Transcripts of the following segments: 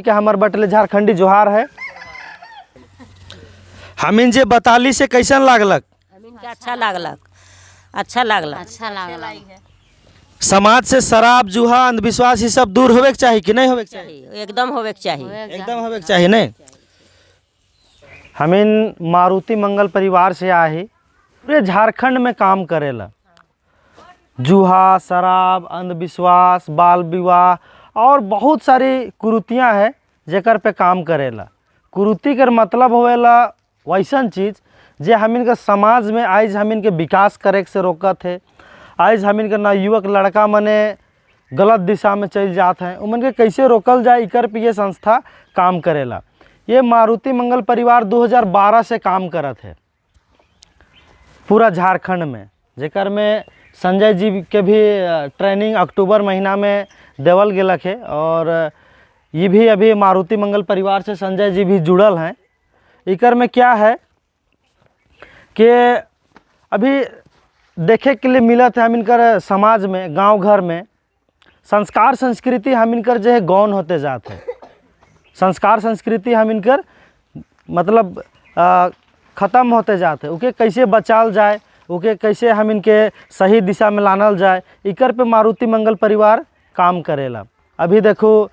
के हमार बटले झारखंडी जोहार है। हमीन जे बताली से कैसन लागलक? हमीन के अच्छा लागलक, अच्छा लागलक, अच्छा लागल। समाज से शराब जुआ अंधविश्वास ये सब दूर होवे के चाहिए कि नहीं होवे के चाहिए? एकदम होवे के चाहिए। एकदम होवे के चाहिए नहीं। हमीन मारुति मंगल परिवार से आए ही पूरे झारखंड में काम करेला। जुहा, शराब, अंधविश्वास, बाल विवाह और बहुत सारी कुरीतियाँ है जेकर पे काम करेला। कुरीति कर मतलब होवेला वैसन चीज़ जे हमीन के समाज में आज हमीन के विकास करे से रोकत है। आज हमीन के युवक लड़का मने गलत दिशा में चल जात हैं, उमन के कैसे रोकल जाए इकर पे ये संस्था काम करेला। ये मारुति मंगल परिवार 2012 से काम करत है पूरा झारखंड में, जेकर में संजय जी के भी ट्रेनिंग अक्टूबर महीना में देवल गेलक है। और ये भी अभी मारुति मंगल परिवार से संजय जी भी जुड़ल हैं। इकर में क्या है कि अभी देखे के लिए मिलत है हम इनकर समाज में, गांव घर में संस्कार संस्कृति हम इनकर जो है गौन होते जाते हैं। संस्कार संस्कृति हम इनकर मतलब ख़त्म होते जाते, उके कैसे बचाल जाए, उके कैसे हम इनके सही दिशा में लानल जाए, इकर पे मारुति मंगल परिवार काम करेला। अभी देखो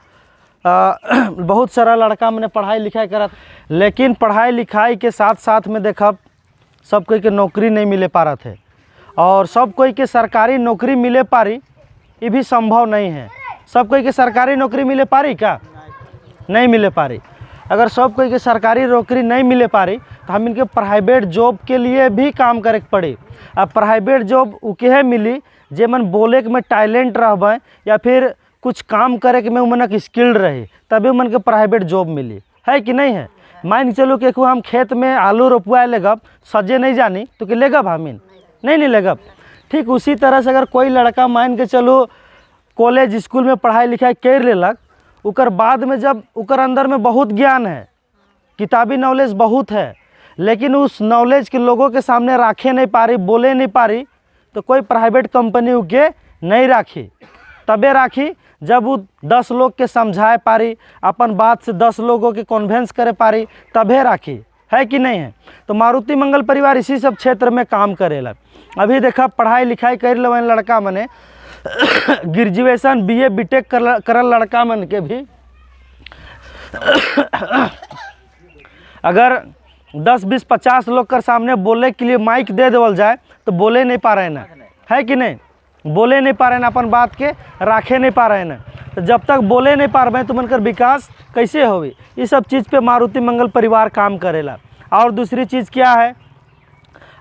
बहुत सारा लड़का मैंने पढ़ाई लिखाई करत, लेकिन पढ़ाई लिखाई के साथ साथ में देखब सब कोई के नौकरी नहीं मिले पा रहा थे। और सब कोई के सरकारी नौकरी मिले पारी ये भी संभव नहीं है। सब कोई के सरकारी नौकरी मिले पारी क्या? नहीं मिले पारी। अगर सब कोई के सरकारी नौकरी नहीं मिले पारी तो हम इनके प्राइवेट जॉब के लिए भी काम करे के पड़ी। अब प्राइवेट जॉब उके मिली जे मन बोले के में टैलेंट रहबे या फिर कुछ काम करे के में उमन स्किल्ड रही, तभी उमन के प्राइवेट जॉब मिली, है कि नहीं है? मान के चलो कि हम खेत में आलू रोपवाए लेगब, सजे नहीं जानी तो कि लेगब हमीन नहीं लेगब। ठीक उसी तरह से अगर कोई लड़का मान के चलो कॉलेज स्कूल में पढ़ाई लिखाई कर लेलक, उकर बाद में जब उकर अंदर में बहुत ज्ञान है, किताबी नॉलेज बहुत है, लेकिन उस नॉलेज के लोगों के सामने रखे नहीं पा रही, बोले नहीं पा रही, तो कोई प्राइवेट कंपनी उके नहीं राखी। तबे राखी जब वो 10 लोग के समझाए पारी, अपन बात से 10 लोगों के कन्वेंस करे पारी, तबे राखी, है कि नहीं है? तो मारुति मंगल परिवार इसी सब क्षेत्र में काम करेला। अभी देखा पढ़ाई लिखाई कर ले लड़का मने ग्रेजुएशन BA BTech करल लड़का मन के भी अगर 10 20 50 लोग के सामने बोले के लिए माइक दे देवल जाए तो बोले नहीं पा रहे ना, है कि नहीं? बोले नहीं पा रहे ना, अपन बात के राखे नहीं पा रहे ना। तो जब तक बोले नहीं पा रहे तो मनकर विकास कैसे होगी? ये सब चीज़ पे मारुति मंगल परिवार काम करेला। और दूसरी चीज़ क्या है,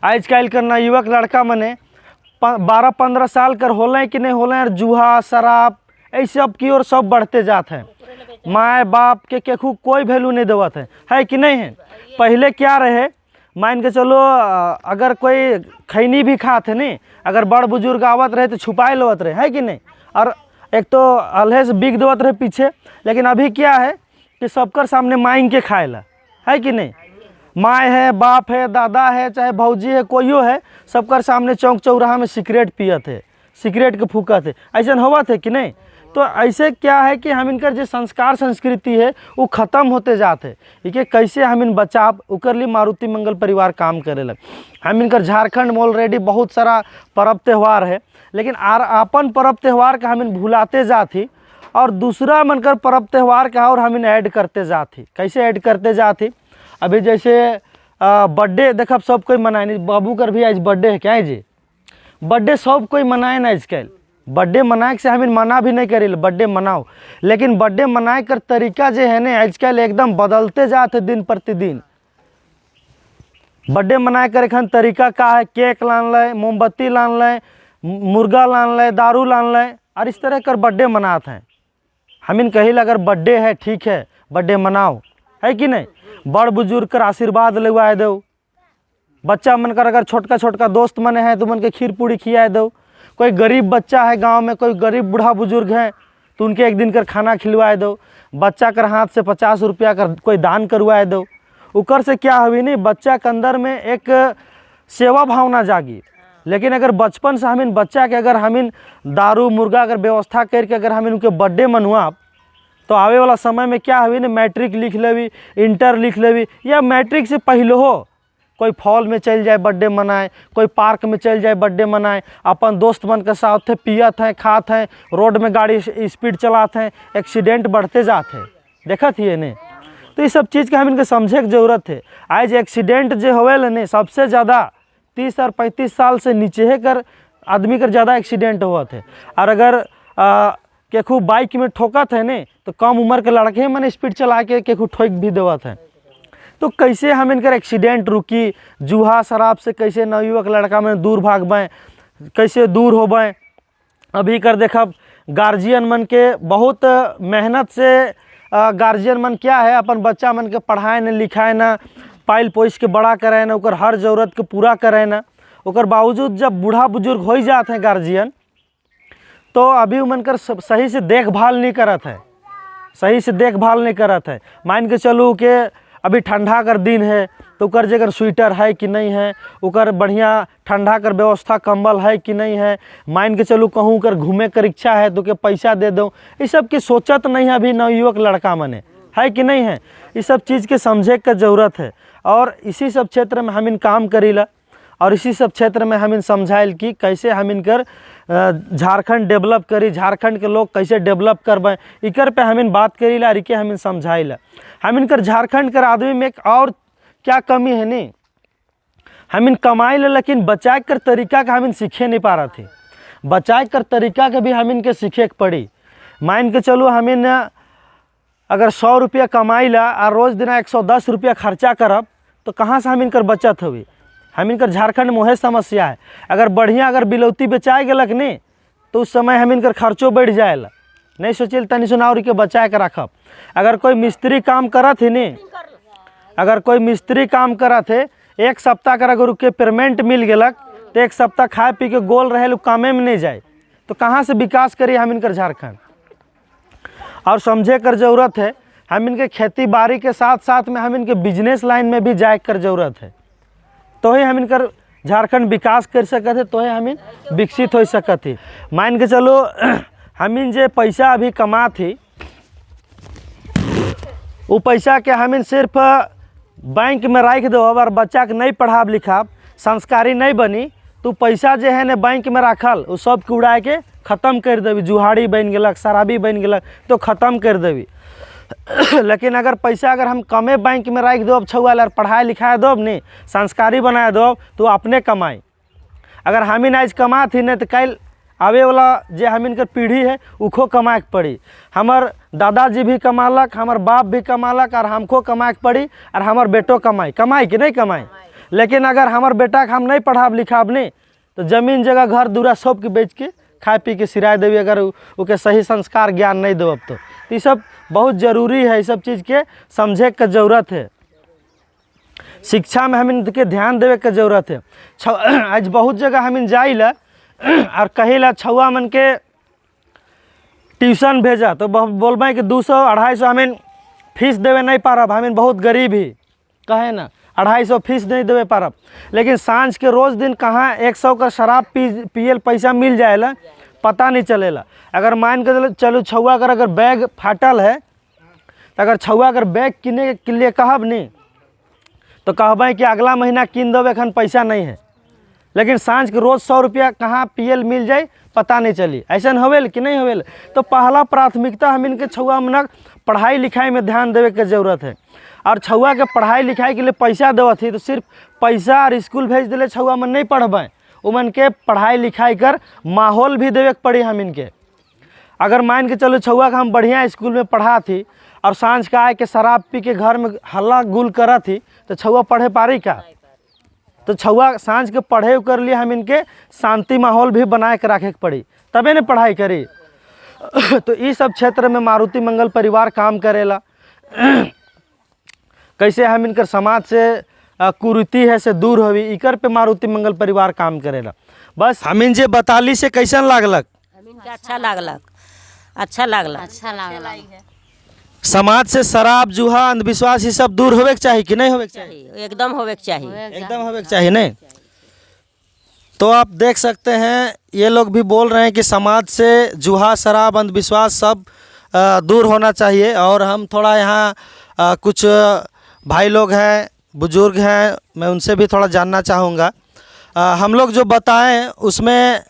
आजकल करना युवक लड़का मने 12-15 साल कर होलें कि नहीं होलें, जुहा शराब ऐसे सब की ओर सब बढ़ते जाते हैं। माए बाप के केखू कोई वैल्यू नहीं देवत है कि नहीं है? पहले क्या रहे, मान के चलो अगर कोई खैनी भी खाते नहीं, अगर बड़ बुजुर्ग आवत रहे तो छुपाए लेवत रहे, है कि नहीं? और एक तो अल्हे से बिक देवत रहे पीछे। लेकिन अभी क्या है कि सबकर सामने मांग के खाएला, है कि नहीं? माँ है, बाप है, दादा है, चाहे भौजी है, कोईयो है, सबकर सामने चौक चौराहा में सिगरेट पियत है, सिगरेट के फूकत है, ऐसा होवत है कि नहीं? तो ऐसे क्या है कि हम इनकर जो संस्कार संस्कृति है वो ख़त्म होते जाते हैं। इके कैसे हम इन बचाव उकर लिए मारुति मंगल परिवार काम करेला। हम इनकर झारखंड में ऑलरेडी बहुत सारा पर्व त्यौहार है, लेकिन अपन पर्व त्यौहार का हम इन भुलाते जाती और दूसरा मनकर पर्व त्यौहार का और हम इन ऐड करते जाती। कैसे ऐड करते जाती? अभी जैसे बर्थडे देखब सब कोई मनाए नहीं, बाबू कर भी आज बर्थडे है क्या है जी? बर्थडे सब कोई मनाए ना आजकल। बर्थडे मनाए से हम मना भी नहीं करें, बर्थडे मनाओ, लेकिन बर्थडे मनाए कर तरीका जो है ना आजकल एकदम बदलते जाते दिन प्रतिदिन। बर्थडे मनाए कर एखन तरीका का है, केक लान ले, मोमबत्ती लान ले, मुर्गा लान ले, दारू लान ले, और इस तरह कर बर्थडे मनाते हैं। हम इन कही अगर बर्थडे है ठीक है, बर्थडे मनाओ, है कि नहीं? बड़ बुजुर्ग कर आशीर्वाद लगवाए दो। बच्चा मन कर अगर छोटका छोटका दोस्त मने हैं तो मन के खीर पूड़ी खिलाए दो। कोई गरीब बच्चा है गांव में, कोई गरीब बूढ़ा बुजुर्ग है तो उनके एक दिन कर खाना खिलवाए दो। बच्चा कर हाथ से 50 रुपया कर कोई दान करवाए दो। उकर से क्या हुई नहीं, बच्चा के अंदर में एक सेवा भावना जागी। लेकिन अगर बचपन से हम बच्चा के अगर हम दारू मुर्गा अगर व्यवस्था करके अगर हम उनके बर्थडे मनवाब तो आवे वाला समय में क्या हुई ना, मैट्रिक लिख लेवी, इंटर लिख लेवी, या मैट्रिक से पहले हो कोई फॉल में चल जाए बर्थडे मनाए, कोई पार्क में चल जाए बर्थडे मनाए, अपन दोस्त मन के साथ थे, पियत हैं, खात हैं, रोड में गाड़ी स्पीड चलाते हैं, एक्सीडेंट बढ़ते जाते हैं, देखत ही ने। तो ये सब चीज़ के हम इनके समझे की जरूरत है। आज एक्सीडेंट जो होवेल ने सबसे ज़्यादा 30 और 35 साल से नीचे है कर आदमी कर ज़्यादा एक्सीडेंट हुआ थे। और अगर केखू बाइक में ठोकत है ने तो कम उम्र के लड़के मन स्पीड चला के केखू ठोक भी देवत है। तो कैसे हम इनकर एक्सीडेंट रुकी, जुआ शराब से कैसे नवयुवक लड़का में दूर भागबें, कैसे दूर होबें। अभी कर देखब गार्जियन मन के बहुत मेहनत से गार्जियन मन क्या है अपन बच्चा मन के पढ़ाए न लिखाए न, पाइल पोस के बड़ा कराए न, ओकर हर ज़रूरत के पूरा कराए न। ओकर बावजूद जब बूढ़ा बुजुर्ग हो जाते हैं गार्जियन, तो अभी उमन कर सही से देखभाल नहीं करत है, सही से देखभाल नहीं करत है। मान के चलूँ कि अभी ठंडा कर दिन है तो ओकर जगह स्वेटर है कि नहीं है, ओकर बढ़िया ठंडा कर व्यवस्था कंबल है कि नहीं है, मान के चलूँ कहूँ कर घूमे कर इच्छा है तो के पैसा दे दो, ये सब की सोचत नहीं है अभी नवयुवक लड़का मने, है कि नहीं है। ये सब चीज़ के समझे का ज़रूरत है। और इसी सब क्षेत्र में हम इन काम करीला और इसी सब क्षेत्र में हम इन समझाइल कि कैसे हम इनकर झारखंड डेवलप करी, झारखंड के लोग कैसे डेवलप करबें, इकर पे हम इन बात करीला और इके हम इन समझाइला। हम इनकर झारखंड कर आदमी में एक और क्या कमी है नहीं, हम इन कमाई ले लेकिन बचाए कर तरीका का हम इन सीखे नहीं पा रहे थे। बचाए कर तरीका के भी हम इनके सीखे के पड़ी। मान के चलो हम इन अगर 100 रुपया कमाई ला और रोज़ दिन 110 रुपया खर्चा करब तो कहाँ से हम इनकर बचत हुई। हम इनकर झारखंड में वह समस्या है, अगर बढ़िया अगर बिलौती बेचाए गलक नहीं तो उस समय हम इनकर खर्चों बढ़ जाएला। नहीं सोचिल तनी सुनावरी के बचाए के रखब। अगर कोई मिस्त्री काम करत है नहीं, अगर कोई मिस्त्री काम करत है, एक सप्ताह कर अगर उसके पेमेंट मिल गलक तो एक सप्ताह खाए पी के गोल रहे लोग कामे में नहीं जाए तो कहाँ से विकास करिए हम इनकर झारखंड। और समझे कर ज़रूरत है, हम इनके खेती बाड़ी के साथ साथ में हम इनके बिजनेस लाइन में भी जाए कर ज़रूरत है, तो ही हम इनकर झारखंड विकास कर सकते थे, तो ही हम इन विकसित हो सकते। मान के चलो हम इन जे पैसा अभी कमा थी वो पैसा के हम इन सिर्फ बैंक में रख दो, अगर बच्चा के नहीं पढ़ाब लिखाब, संस्कारी नहीं बनी तो पैसा जो है ने बैंक में रखल वो सब के उड़ा के ख़त्म कर देवी, जुहाड़ी बन गलक, शराबी बन गलक तो ख़त्म कर देवी। लेकिन अगर पैसा अगर हम कमे बैंक में रख दो, छुआ ला पढ़ाए लिखाए दो नहीं, संस्कारी बनाए दो तो अपने कमाई। अगर हम इन आज कमा थी नहीं तो कल आवे वाला जे हम इनकर पीढ़ी है उखो कमाए के पड़ी। हमार दादाजी भी कमालक, हमार बाप भी कमालक और हमको कमाए के पड़ी और हमार बेटो कमाई कि नहीं कमाई। लेकिन अगर हमार बेटा के हम नहीं पढ़ाब लिखाब नहीं तो ज़मीन जगह घर दूरा सब के बेच के खाए पी के सिराए देवी, अगर उके सही संस्कार ज्ञान नहीं देव तो ये सब बहुत ज़रूरी है। ये सब चीज़ के समझे का ज़रूरत है। शिक्षा में हम इनके ध्यान देवे के ज़रूरत है। आज बहुत जगह हम इन जाइला और कहिला छुआ मन के ट्यूशन भेजा तो बोलबे कि 200-250 हमें फीस देवे नहीं पारब, हमें बहुत गरीब ही कहे ना 250 फीस नहीं देवे पारब। लेकिन सांझ के रोज़ दिन कहाँ 100 का शराब पियल पैसा मिल जाएला पता नहीं चलेला। अगर मान के चलो छुआ अगर बैग फाटल है तो अगर छुआ अगर बैग किने के लिए कहब नहीं तो कहबे कि अगला महीना किन देवे, एखन पैसा नहीं है। लेकिन सांझ के रोज़ 100 रुपया कहाँ पियल मिल जाए पता नहीं चली। ऐसा होवेल कि नहीं होवेल। तो पहला प्राथमिकता हम इनके छुआ मनक पढ़ाई लिखाई में ध्यान देवे के ज़रूरत है। और छुआ के पढ़ाई लिखाई के लिए पैसा देवत ही तो सिर्फ पैसा और स्कूल भेज दिले छुआ मन नहीं पढ़बे, उमन के पढ़ाई लिखाई कर माहौल भी देवे के पड़ी हम इनके। अगर मान के चलो छुआ के हम बढ़िया स्कूल में पढ़ा थी और सांझ का आए के शराब पी के घर में हल्ला गुल करा थी तो छुआ पढ़े पारी का। तो छुआ सांझ के पढ़े कर लिए हम इनके शांति माहौल भी बनाए के रखे के पड़ी तबे ने पढ़ाई करी। तो इस सब क्षेत्र में मारुति मंगल परिवार काम करेला। कैसे हम इनकर समाज से कुरीति है से दूर होवी, इकर पे मारुति मंगल परिवार काम करेला। बस हम इन जे बताली से कैसन लागलक? अच्छा लागलक, अच्छा लागलक, अच्छा लागल। समाज से शराब जुहा अंधविश्वास ये सब दूर होवे के चाहिए कि नहीं होवे के चाहिए? एकदम होवे के चाहिए, एकदम होवे के चाहिए नहीं। तो आप देख सकते हैं ये लोग भी बोल रहे हैं कि समाज से जुहा शराब अंधविश्वास सब दूर होना चाहिए। और हम थोड़ा यहाँ कुछ भाई लोग हैं, बुजुर्ग हैं, मैं उनसे भी थोड़ा जानना चाहूँगा। हम लोग जो बताएं उसमें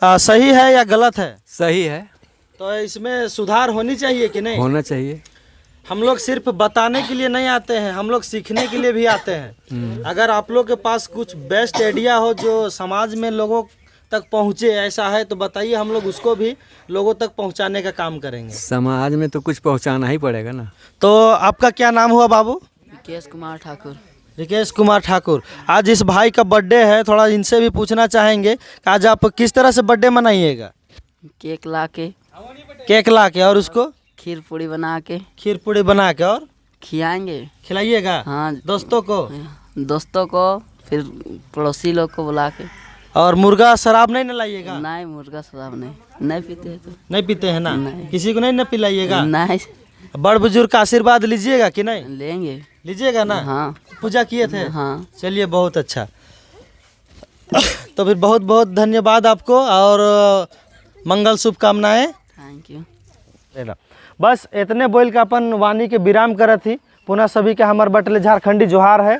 सही है या गलत है? सही है, तो इसमें सुधार होनी चाहिए कि नहीं? होना चाहिए। हम लोग सिर्फ बताने के लिए नहीं आते हैं, हम लोग सीखने के लिए भी आते हैं। अगर आप लोग के पास कुछ बेस्ट आइडिया हो जो समाज में लोगों तक पहुँचे, ऐसा है तो बताइए, हम लोग उसको भी लोगों तक पहुँचाने का काम करेंगे। समाज में तो कुछ पहुंचाना ही पड़ेगा ना। तो आपका क्या नाम हुआ बाबू? विकेश कुमार ठाकुर। विकेश कुमार ठाकुर। आज इस भाई का बर्थडे है, थोड़ा इनसे भी पूछना चाहेंगे कि आज आप किस तरह से बर्थडे मनाइएगा? केक ला के, केक ला के, और उसको खीर पूड़ी बना के खीर पूड़ी बना के, और खिलाएंगे। खिलाइएगा हाँ, दोस्तों को? दोस्तों को, फिर पड़ोसी लोग को बुला के। और मुर्गा शराब नहीं न लाइएगा? नहीं, मुर्गा शराब नहीं पीते हैं तो। नहीं पीते हैं ना? नहीं। किसी को नहीं न पिलाइएगा? नहीं, बड़ बुजुर्ग का आशीर्वाद लीजिएगा कि नहीं? लेंगे। लीजिएगा ना? हाँ पूजा किए थे? हाँ। चलिए, बहुत अच्छा। तो फिर बहुत बहुत धन्यवाद आपको और मंगल शुभकामनाएं। Thank you. बस इतने बोल के अपन वाणी के विराम करत ही। पुनः सभी के हमार बटले झारखंडी जोहार है।